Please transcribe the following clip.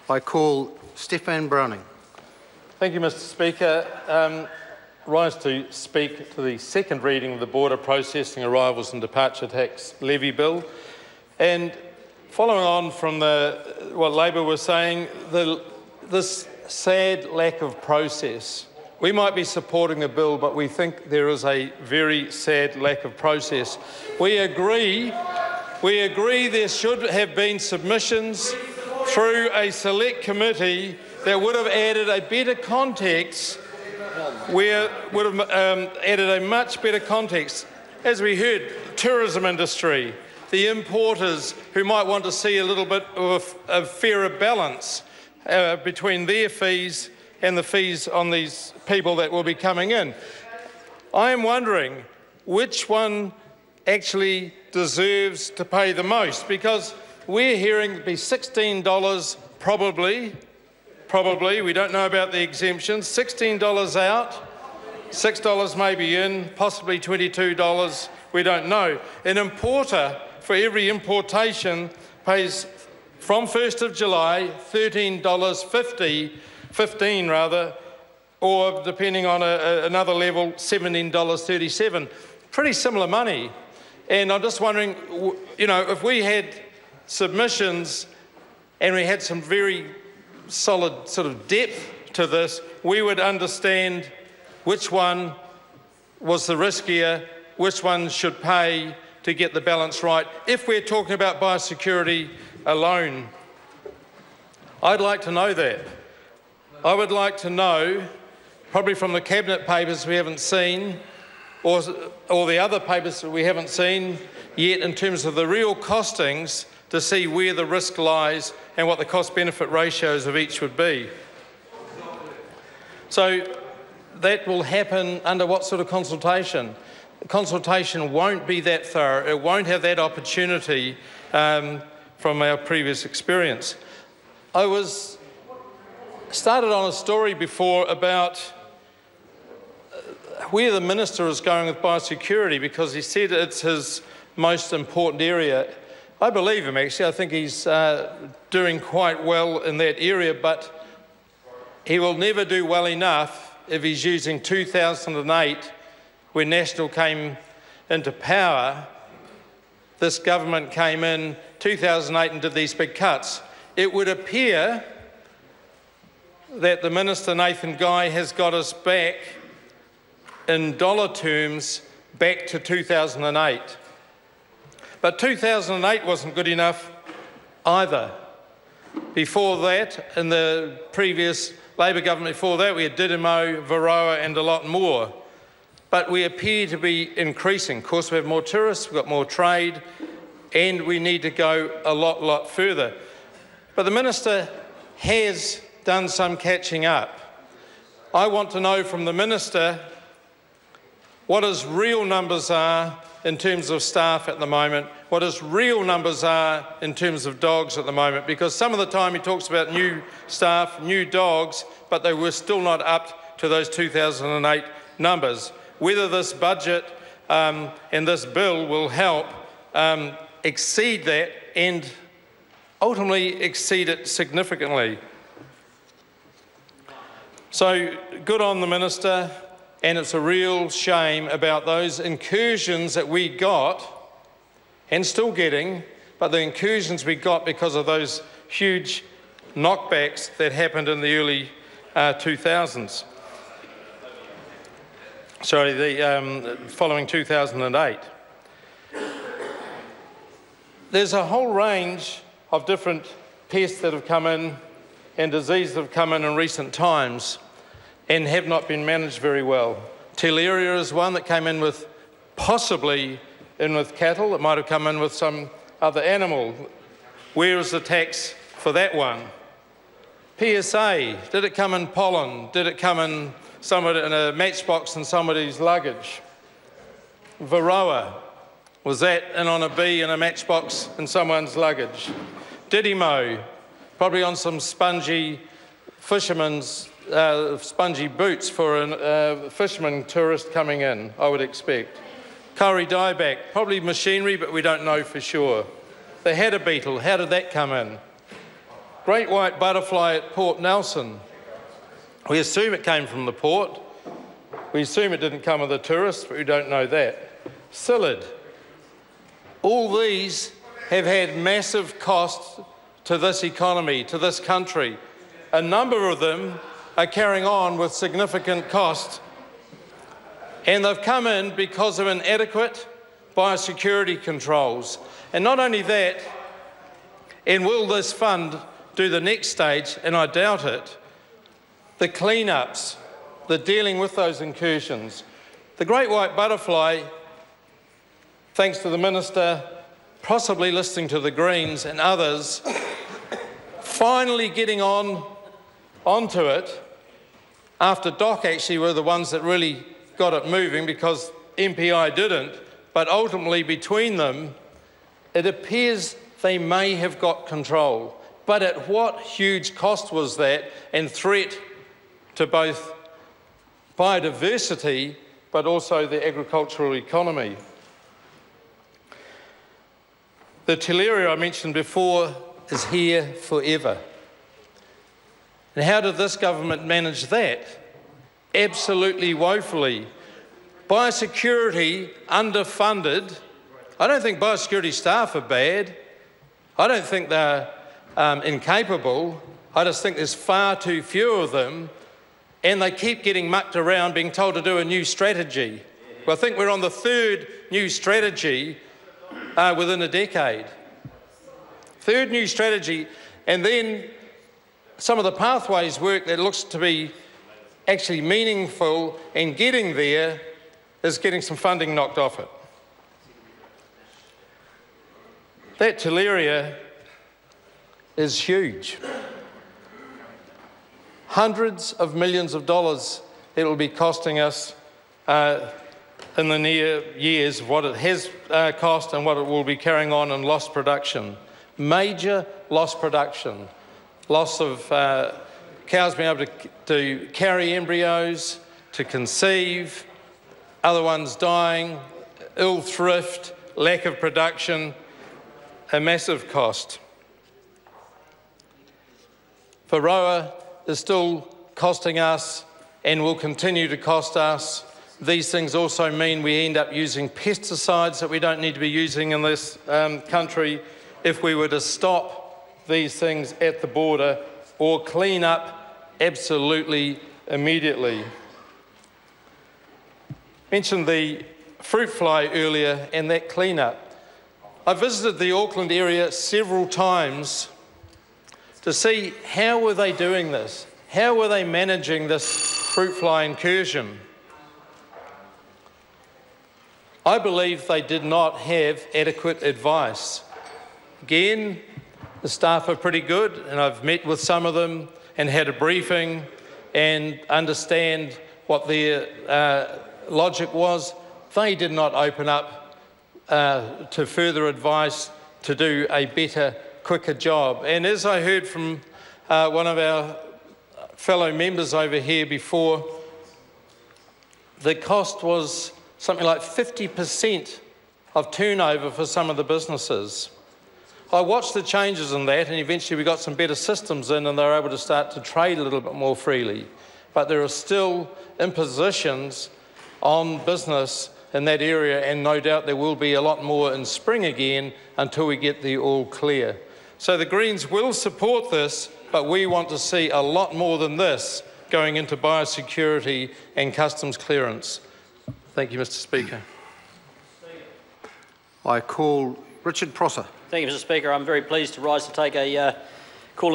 I call Stefan Browning. Thank you, Mr Speaker. Rise to speak to the second reading of the Border Processing Arrivals and Departure Tax Levy Bill. And following on from what Labor was saying, this sad lack of process. We might be supporting the bill, but we think there is a very sad lack of process. We agree there should have been submissions through a select committee that would have added a better context, added a much better context. As we heard, the tourism industry, the importers who might want to see a little bit of a fairer balance between their fees and the fees on these people that will be coming in. I am wondering which one actually deserves to pay the most, because we're hearing it be $16 probably, we don't know about the exemptions, $16 out, $6 maybe in, possibly $22, we don't know. An importer for every importation pays from 1st of July $13.50, 15 rather, or depending on another level, $17.37. Pretty similar money. And I'm just wondering, if we had submissions and we had some very solid sort of depth to this, we would understand which one was the riskier, which one should pay to get the balance right. If we're talking about biosecurity alone, I'd like to know that. I would like to know, probably from the Cabinet papers we haven't seen, or the other papers that we haven't seen yet, in terms of the real costings, to see where the risk lies and what the cost-benefit ratios of each would be. So that will happen under what sort of consultation? The consultation won't be that thorough. It won't have that opportunity from our previous experience. I started on a story before about where the Minister is going with biosecurity, because he said it's his most important area. I believe him, actually. I think he's doing quite well in that area, but he will never do well enough if he's using 2008, when National came into power. This government came in 2008 and did these big cuts. It would appear that the Minister, Nathan Guy, has got us back, in dollar terms, back to 2008. But 2008 wasn't good enough either. Before that, in the previous Labor government before that, we had Didimo, Varroa and a lot more. But we appear to be increasing. Of course, we have more tourists, we've got more trade, and we need to go a lot further. But the Minister has done some catching up. I want to know from the Minister what his real numbers are in terms of staff at the moment, what his real numbers are in terms of dogs at the moment, because some of the time he talks about new staff, new dogs, but they were still not up to those 2008 numbers. Whether this budget and this bill will help exceed that and ultimately exceed it significantly. So good on the Minister. And it's a real shame about those incursions that we got, and still getting, but the incursions we got because of those huge knockbacks that happened in the early 2000s. Sorry, the following 2008. There's a whole range of different pests that have come in and diseases that have come in recent times and have not been managed very well. Teleria is one that came in with, possibly in with cattle. It might have come in with some other animal. Where is the tax for that one? PSA, did it come in pollen? Did it come in a matchbox in somebody's luggage? Varroa, was that in on a bee in a matchbox in someone's luggage? Didimo, probably on some spongy fisherman's spongy boots for a fisherman tourist coming in, I would expect. Kauri dieback, probably machinery, but we don't know for sure. The header beetle, how did that come in? great white butterfly at Port Nelson. We assume it came from the port. We assume it didn't come with the tourists, but we don't know that. Psyllid. All these have had massive costs to this economy, to this country. A number of them are carrying on with significant cost. And they've come in because of inadequate biosecurity controls. And not only that, and will this fund do the next stage, and I doubt it, the clean-ups, the dealing with those incursions. The great white butterfly, thanks to the Minister, possibly listening to the Greens and others, finally getting onto it, after DOC actually were the ones that really got it moving because MPI didn't, but ultimately between them, it appears they may have got control. But at what huge cost was that and threat to both biodiversity but also the agricultural economy? The Tileria I mentioned before is here forever. And how did this government manage that? Absolutely woefully. Biosecurity underfunded. I don't think biosecurity staff are bad. I don't think they're incapable. I just think there's far too few of them, and they keep getting mucked around being told to do a new strategy. Well, I think we're on the third new strategy within a decade. Third new strategy, and then some of the pathways work that looks to be actually meaningful and getting there is getting some funding knocked off it. That Tileria is huge. Hundreds of millions of dollars it will be costing us in the near years, what it has cost and what it will be carrying on in lost production. Major lost production. Loss of cows being able to carry embryos, to conceive, other ones dying, ill thrift, lack of production, a massive cost. Varroa is still costing us and will continue to cost us. These things also mean we end up using pesticides that we don't need to be using in this country. If we were to stop these things at the border or clean up absolutely immediately. Mentioned the fruit fly earlier and that clean-up. I visited the Auckland area several times to see how were they doing this? How were they managing this fruit fly incursion? I believe they did not have adequate advice. Again, the staff are pretty good, and I've met with some of them and had a briefing and understand what their logic was. They did not open up to further advice to do a better, quicker job. And as I heard from one of our fellow members over here before, the cost was something like 50% of turnover for some of the businesses. I watched the changes in that, and eventually we got some better systems in and they were able to start to trade a little bit more freely. But there are still impositions on business in that area, and no doubt there will be a lot more in spring again until we get the all clear. So the Greens will support this, but we want to see a lot more than this going into biosecurity and customs clearance. Thank you, Mr. Speaker. I call Richard Prosser. Thank you, Mr. Speaker. I'm very pleased to rise to take a